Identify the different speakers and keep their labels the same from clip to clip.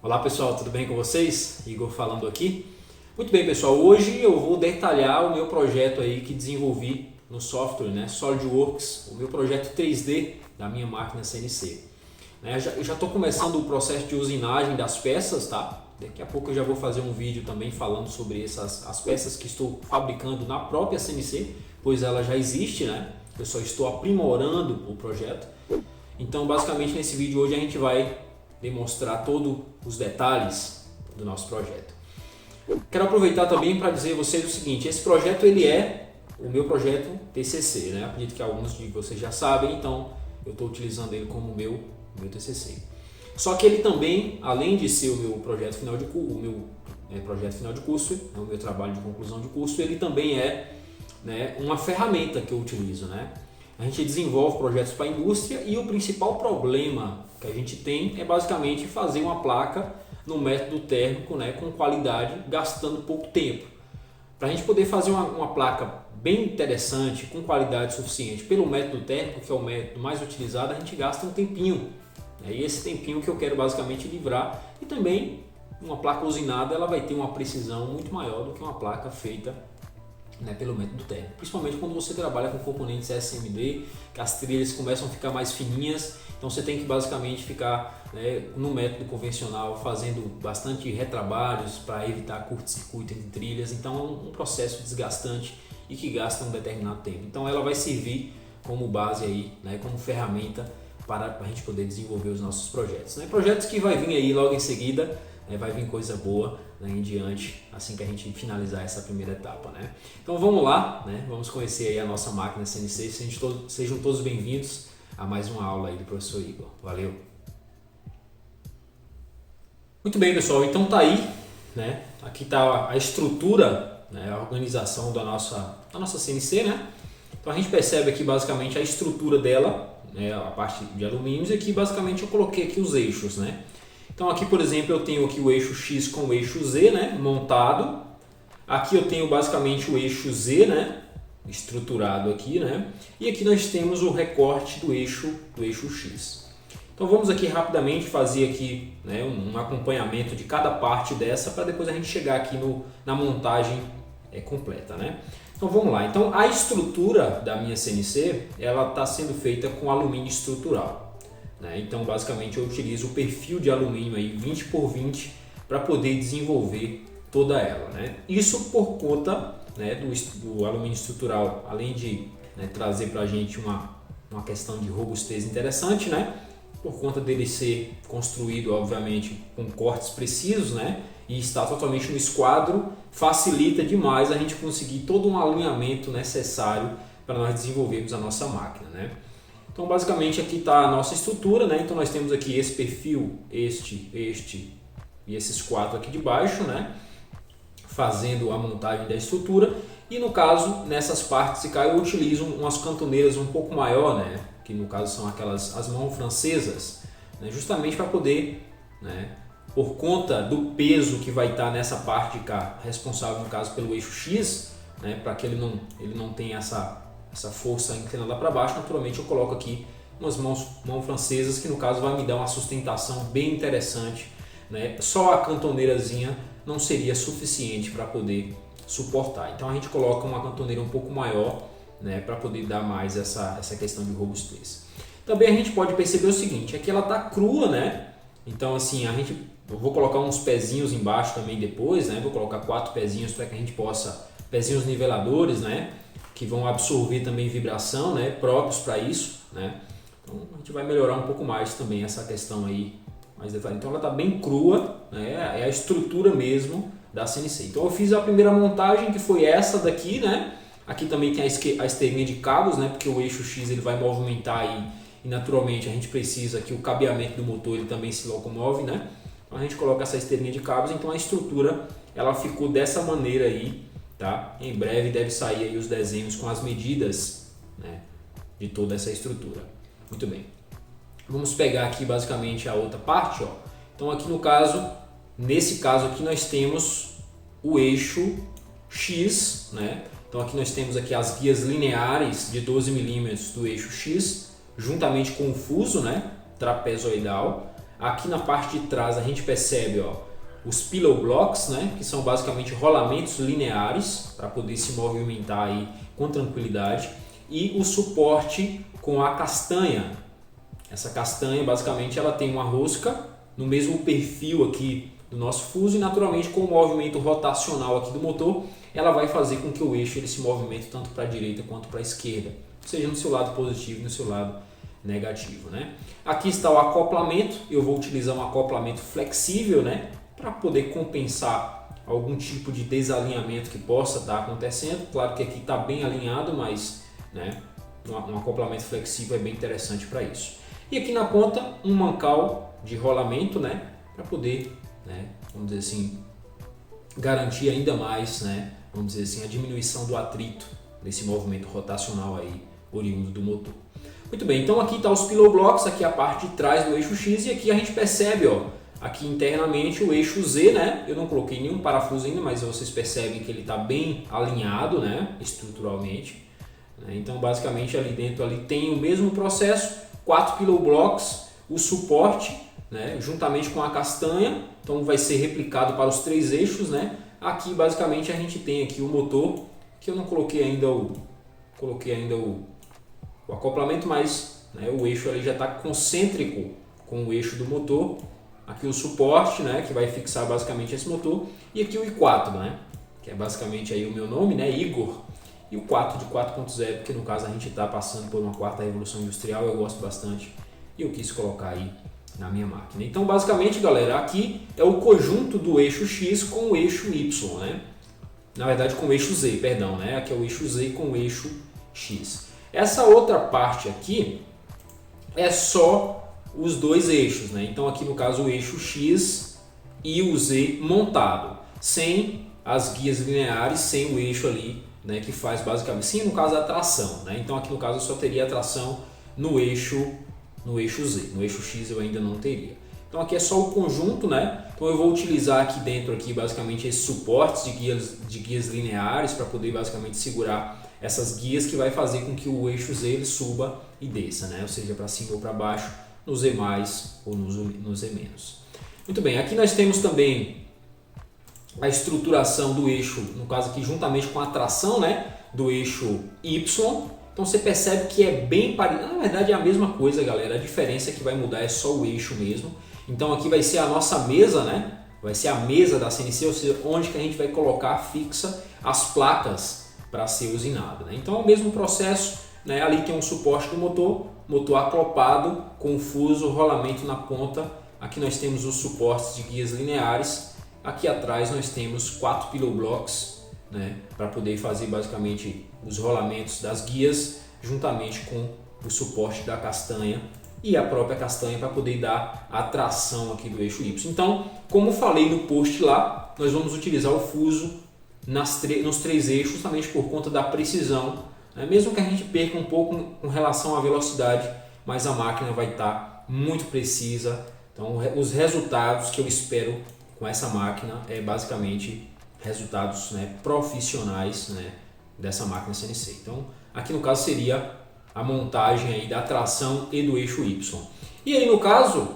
Speaker 1: Olá pessoal, tudo bem com vocês? Igor falando aqui. Muito bem pessoal, hoje eu vou detalhar o meu projeto aí que desenvolvi no software, né, SolidWorks, o meu projeto 3D da minha máquina CNC. Eu já estou começando o processo de usinagem das peças, tá? Daqui a pouco eu já vou fazer um vídeo também falando sobre as peças que estou fabricando na própria CNC, pois ela já existe, né? Eu só estou aprimorando o projeto. Então basicamente nesse vídeo hoje a gente vai demonstrar todos os detalhes do nosso projeto. Quero aproveitar também para dizer a vocês o seguinte: esse projeto ele é o meu projeto TCC, né? Acredito que alguns de vocês já sabem, então eu estou utilizando ele como meu TCC. Só que ele também, além de ser o meu projeto final de curso, o meu trabalho de conclusão de curso, ele também é, né, uma ferramenta que eu utilizo, né? A gente desenvolve projetos para a indústria e o principal problema que a gente tem é basicamente fazer uma placa no método térmico, né, com qualidade, gastando pouco tempo. Para a gente poder fazer uma placa bem interessante, com qualidade suficiente pelo método térmico, que é o método mais utilizado, a gente gasta um tempinho. E esse tempinho que eu quero basicamente livrar. E também uma placa usinada ela vai ter uma precisão muito maior do que uma placa feita, né, pelo método térmico, principalmente quando você trabalha com componentes SMD, que as trilhas começam a ficar mais fininhas, então você tem que basicamente ficar, né, no método convencional fazendo bastante retrabalhos para evitar curto-circuito entre trilhas, então é um processo desgastante e que gasta um determinado tempo. Então ela vai servir como base aí, né, como ferramenta para a gente poder desenvolver os nossos projetos, né? Projetos que vai vir aí logo em seguida, vai vir coisa boa, né, em diante, assim que a gente finalizar essa primeira etapa, né? Então vamos lá, né? Vamos conhecer aí a nossa máquina CNC. Sejam todos bem-vindos a mais uma aula aí do professor Igor. Valeu! Muito bem, pessoal, então tá aí, né? Aqui tá a estrutura, né, a organização da nossa CNC, né? Então a gente percebe aqui basicamente a estrutura dela, né, a parte de alumínio, e aqui basicamente eu coloquei aqui os eixos, né? Então aqui, por exemplo, eu tenho aqui o eixo X com o eixo Z, né, montado. Aqui eu tenho basicamente o eixo Z, né, estruturado aqui, né? E aqui nós temos o recorte do eixo X. Então vamos aqui rapidamente fazer aqui, né, um acompanhamento de cada parte dessa para depois a gente chegar aqui na montagem completa, né? Então vamos lá. Então a estrutura da minha CNC ela está sendo feita com alumínio estrutural, né? Então basicamente eu utilizo o perfil de alumínio aí 20 por 20 para poder desenvolver toda ela, né? Isso por conta, né, do alumínio estrutural, além de, né, trazer para a gente uma questão de robustez interessante, né? Por conta dele ser construído obviamente com cortes precisos, né? E está totalmente no esquadro, facilita demais a gente conseguir todo um alinhamento necessário para nós desenvolvermos a nossa máquina, né? Então basicamente aqui está a nossa estrutura, né? Então nós temos aqui esse perfil, este e esses quatro aqui de baixo, né, fazendo a montagem da estrutura. E no caso, nessas partes cá eu utilizo umas cantoneiras um pouco maior, né, que no caso são as mãos francesas, né, justamente para poder, né, por conta do peso que vai estar nessa parte cá, responsável no caso pelo eixo X, né, para que ele não tenha essa força inclinada para baixo, naturalmente eu coloco aqui umas mãos francesas que no caso vai me dar uma sustentação bem interessante, né? Só a cantoneirazinha não seria suficiente para poder suportar, então a gente coloca uma cantoneira um pouco maior, né, para poder dar mais essa questão de robustez. Também a gente pode perceber o seguinte, aqui ela está crua, né? Então assim, eu vou colocar uns pezinhos embaixo também depois, né? Vou colocar 4 pezinhos para que a gente possa, pezinhos niveladores, né, que vão absorver também vibração, né, próprios para isso, né? Então a gente vai melhorar um pouco mais também essa questão aí, mais detalhe. Então ela está bem crua, né? É a estrutura mesmo da CNC. Então eu fiz a primeira montagem que foi essa daqui, né? Aqui também tem a esteirinha de cabos, né? Porque o eixo X ele vai movimentar aí e naturalmente a gente precisa que o cabeamento do motor ele também se locomove, né? Então a gente coloca essa esteirinha de cabos, então a estrutura ela ficou dessa maneira aí, tá? Em breve deve sair aí os desenhos com as medidas, né, de toda essa estrutura. Muito bem. Vamos pegar aqui basicamente a outra parte, ó. Então aqui nesse caso aqui nós temos o eixo X, né? Então aqui nós temos aqui as guias lineares de 12 mm do eixo X, juntamente com o fuso, né, trapezoidal. Aqui na parte de trás a gente percebe, ó, os pillow blocks, né, que são basicamente rolamentos lineares para poder se movimentar aí com tranquilidade, e o suporte com a castanha. Essa castanha basicamente ela tem uma rosca no mesmo perfil aqui do nosso fuso e naturalmente com o movimento rotacional aqui do motor ela vai fazer com que o eixo ele se movimente tanto para a direita quanto para a esquerda, seja no seu lado positivo e no seu lado negativo, né? Aqui está o acoplamento, eu vou utilizar um acoplamento flexível, né, para poder compensar algum tipo de desalinhamento que possa estar acontecendo. Claro que aqui está bem alinhado, mas, né, um acoplamento flexível é bem interessante para isso. E aqui na ponta um mancal de rolamento, né, para poder, né, vamos dizer assim, garantir ainda mais, né, vamos dizer assim, a diminuição do atrito desse movimento rotacional aí oriundo do motor. Muito bem, então aqui está os pillow blocks, aqui a parte de trás do eixo X, e aqui a gente percebe, ó, aqui internamente o eixo Z, né? Eu não coloquei nenhum parafuso ainda, mas vocês percebem que ele está bem alinhado, né, estruturalmente. Então basicamente ali dentro ali tem o mesmo processo, 4 pillow blocks, o suporte, né, juntamente com a castanha, então vai ser replicado para os 3 eixos, né? Aqui basicamente a gente tem aqui o motor, que eu não coloquei ainda o acoplamento, mas, né, o eixo ali já está concêntrico com o eixo do motor. Aqui o suporte, né, que vai fixar basicamente esse motor, e aqui o I4, né, que é basicamente aí o meu nome, né, Igor, e o 4 de 4.0, porque no caso a gente está passando por uma quarta revolução industrial, eu gosto bastante e eu quis colocar aí na minha máquina. Então basicamente, galera, aqui é o conjunto do eixo X com o eixo Y, né? Na verdade com o eixo Z, perdão, né? Aqui é o eixo Z com o eixo X. Essa outra parte aqui é só os 2 eixos, né? Então aqui no caso o eixo X e o Z montado, sem as guias lineares, sem o eixo ali, né, que faz basicamente, sim, no caso a tração, né? Então aqui no caso eu só teria a tração no eixo Z, no eixo X eu ainda não teria. Então aqui é só o conjunto, né? Então eu vou utilizar aqui dentro aqui basicamente esses suportes de guias lineares para poder basicamente segurar essas guias que vai fazer com que o eixo Z ele suba e desça, né? Ou seja, para cima ou para baixo, no Z+, ou no Z-. Muito bem, aqui nós temos também a estruturação do eixo, no caso aqui juntamente com a tração, né, do eixo Y. Então você percebe que é bem parecido, na verdade é a mesma coisa, galera, a diferença que vai mudar é só o eixo mesmo. Então aqui vai ser a nossa mesa, né, vai ser a mesa da CNC, ou seja, onde que a gente vai colocar fixa as placas para ser usinado, né? Então é o mesmo processo, né, ali tem um suporte do motor acoplado com o fuso, rolamento na ponta. Aqui nós temos os suportes de guias lineares. Aqui atrás nós temos 4 pillow blocks, né, para poder fazer basicamente os rolamentos das guias, juntamente com o suporte da castanha e a própria castanha para poder dar a tração aqui do eixo Y. Então, como falei no post lá, nós vamos utilizar o fuso nos 3 eixos, justamente por conta da precisão, né? Mesmo que a gente perca um pouco com relação à velocidade, mas a máquina vai estar muito precisa. Então, os resultados que eu espero com essa máquina é basicamente resultados, né, profissionais, né, dessa máquina CNC. Então aqui no caso seria a montagem aí da tração e do eixo Y. E aí no caso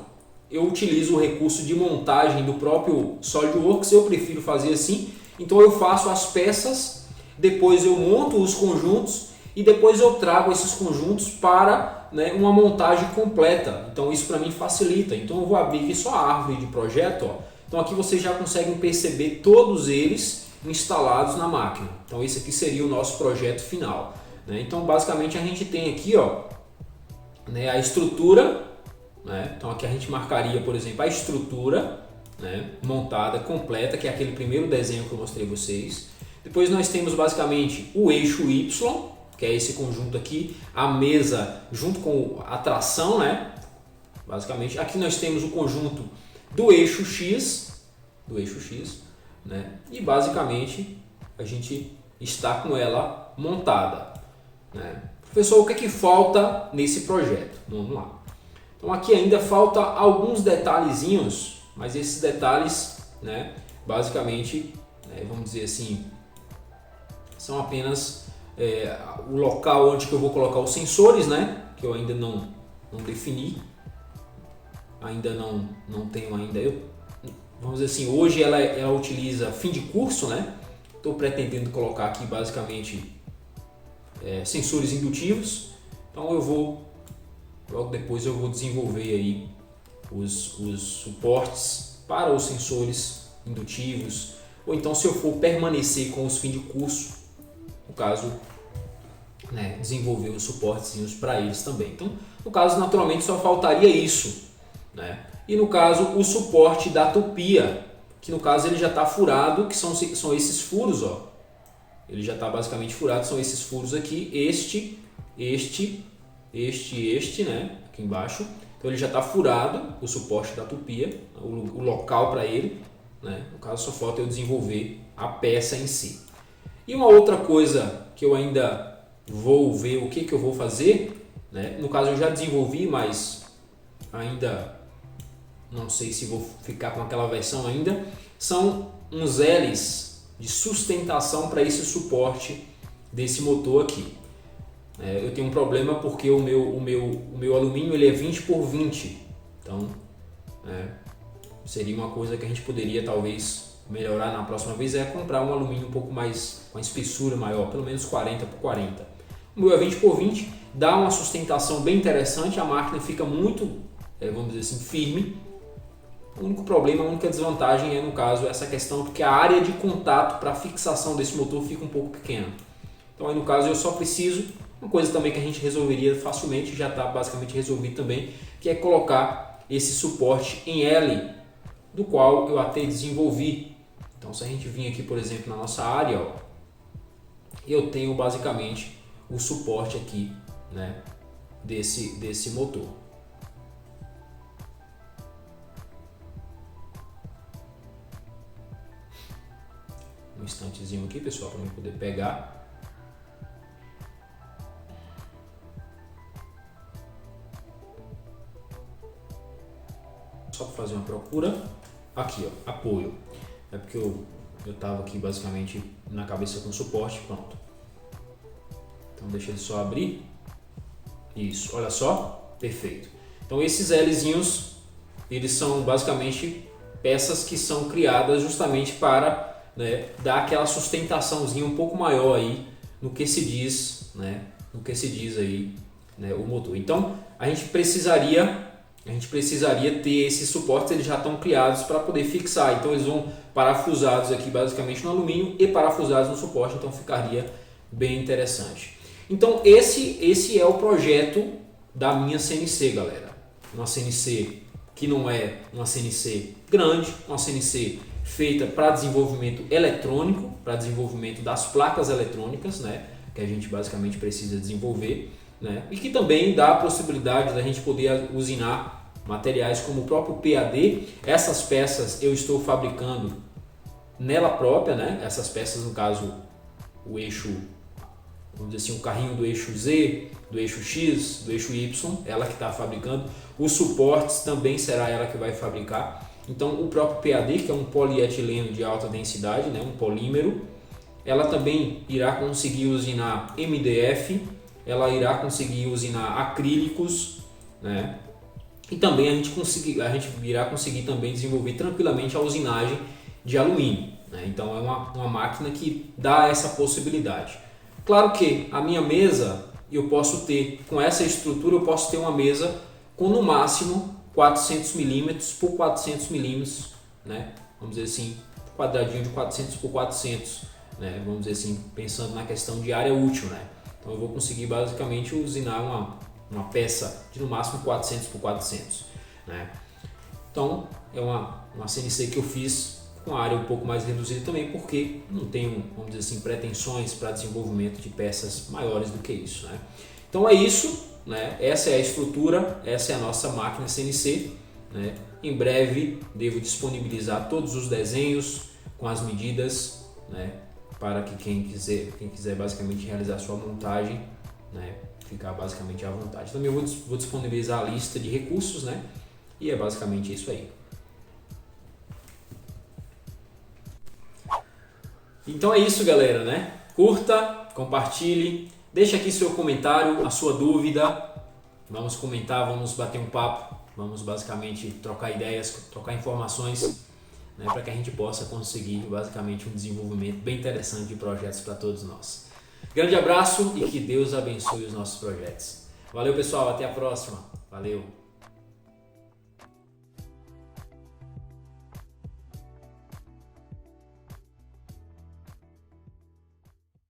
Speaker 1: eu utilizo o recurso de montagem do próprio SolidWorks, eu prefiro fazer assim. Então eu faço as peças, depois eu monto os conjuntos e depois eu trago esses conjuntos para, né, uma montagem completa. Então isso para mim facilita. Então eu vou abrir aqui só a árvore de projeto, ó. Então aqui vocês já conseguem perceber todos eles instalados na máquina. Então esse aqui seria o nosso projeto final, né? Então basicamente a gente tem aqui, ó, né, a estrutura, né? Então aqui a gente marcaria, por exemplo, a estrutura, né, montada completa, que é aquele primeiro desenho que eu mostrei vocês. Depois nós temos basicamente o eixo Y, que é esse conjunto aqui, a mesa junto com a tração, né? Basicamente aqui nós temos o conjunto do eixo X, né? E basicamente a gente está com ela montada, né? Professor, o que é que falta nesse projeto? Vamos lá. Então aqui ainda falta alguns detalhezinhos, mas esses detalhes, né, basicamente, né, vamos dizer assim, são apenas o local onde que eu vou colocar os sensores, né, que eu ainda não defini. ainda não tenho ainda. Vamos dizer assim, hoje ela utiliza fim de curso, né? Estou pretendendo colocar aqui basicamente sensores indutivos. Então logo depois eu vou desenvolver aí os suportes para os sensores indutivos, ou então se eu for permanecer com os fim de curso, no caso, né, desenvolver os suportezinhos para eles também. Então, no caso, naturalmente só faltaria isso, né? E no caso, o suporte da tupia, que no caso ele já está furado, que são esses furos, ó. Ele já está basicamente furado, são esses furos aqui, este, né, aqui embaixo. Então ele já está furado, o suporte da tupia, o local para ele, né? No caso só falta eu desenvolver a peça em si. E uma outra coisa que eu ainda vou ver o que eu vou fazer, né? No caso eu já desenvolvi, mas ainda não sei se vou ficar com aquela versão ainda, são uns L's de sustentação para esse suporte desse motor aqui. Eu tenho um problema porque o meu alumínio ele é 20 por 20, então seria uma coisa que a gente poderia talvez melhorar na próxima vez, comprar um alumínio um pouco mais, com a espessura maior, pelo menos 40 por 40. O meu é 20 por 20, dá uma sustentação bem interessante, a máquina fica muito, vamos dizer assim, firme. O único problema, a única desvantagem no caso, essa questão, porque a área de contato para fixação desse motor fica um pouco pequena. Então aí no caso eu só preciso, uma coisa também que a gente resolveria facilmente, já está basicamente resolvido também, que é colocar esse suporte em L, do qual eu até desenvolvi. Então se a gente vir aqui, por exemplo, na nossa área, ó, eu tenho basicamente o suporte aqui, né, desse motor. Um instantezinho aqui, pessoal, para eu poder pegar. Só para fazer uma procura. Aqui, ó, apoio. É porque eu estava aqui basicamente na cabeça com suporte, pronto. Então deixa ele só abrir. Isso, olha só, perfeito. Então esses Lzinhos, eles são basicamente peças que são criadas justamente para, né, dar aquela sustentaçãozinha um pouco maior aí no que se diz, né, no que se diz aí, né, o motor. Então a gente precisaria ter esses suportes, eles já estão criados para poder fixar. Então eles vão parafusados aqui basicamente no alumínio e parafusados no suporte, então ficaria bem interessante. Então esse é o projeto da minha CNC, galera. Uma CNC que não é uma CNC grande, uma CNC feita para desenvolvimento eletrônico, para desenvolvimento das placas eletrônicas, né, que a gente basicamente precisa desenvolver, né, e que também dá a possibilidade da gente poder usinar materiais como o próprio PAD. Essas peças eu estou fabricando nela própria, né, essas peças, no caso o eixo, vamos dizer assim, o carrinho do eixo Z, do eixo X, do eixo Y, ela que está fabricando. Os suportes também será ela que vai fabricar. Então o próprio PAD, que é um polietileno de alta densidade, né, um polímero, ela também irá conseguir usinar MDF, ela irá conseguir usinar acrílicos, né, e também a gente irá conseguir também desenvolver tranquilamente a usinagem de alumínio, né? Então é uma máquina que dá essa possibilidade. Claro que a minha mesa, eu posso ter, com essa estrutura, eu posso ter uma mesa com no máximo 400 mm por 400 mm, né? Vamos dizer assim, quadradinho de 400 por 400, né? Vamos dizer assim, pensando na questão de área útil, né? Então eu vou conseguir basicamente usinar uma peça de no máximo 400 por 400, né? Então é uma CNC que eu fiz com a área um pouco mais reduzida também, porque não tenho, vamos dizer assim, pretensões para desenvolvimento de peças maiores do que isso, né? Então é isso, né? Essa é a estrutura, essa é a nossa máquina CNC, né? Em breve devo disponibilizar todos os desenhos com as medidas, né? Para que quem quiser basicamente realizar sua montagem, né, ficar basicamente à vontade. Também eu vou disponibilizar a lista de recursos, né? E é basicamente isso aí. Então é isso, galera, né? Curta, compartilhe, deixa aqui seu comentário, a sua dúvida. Vamos comentar, vamos bater um papo Vamos basicamente trocar ideias, trocar informações, né, para que a gente possa conseguir basicamente um desenvolvimento bem interessante de projetos para todos nós. Grande abraço e que Deus abençoe os nossos projetos. Valeu, pessoal, até a próxima. Valeu!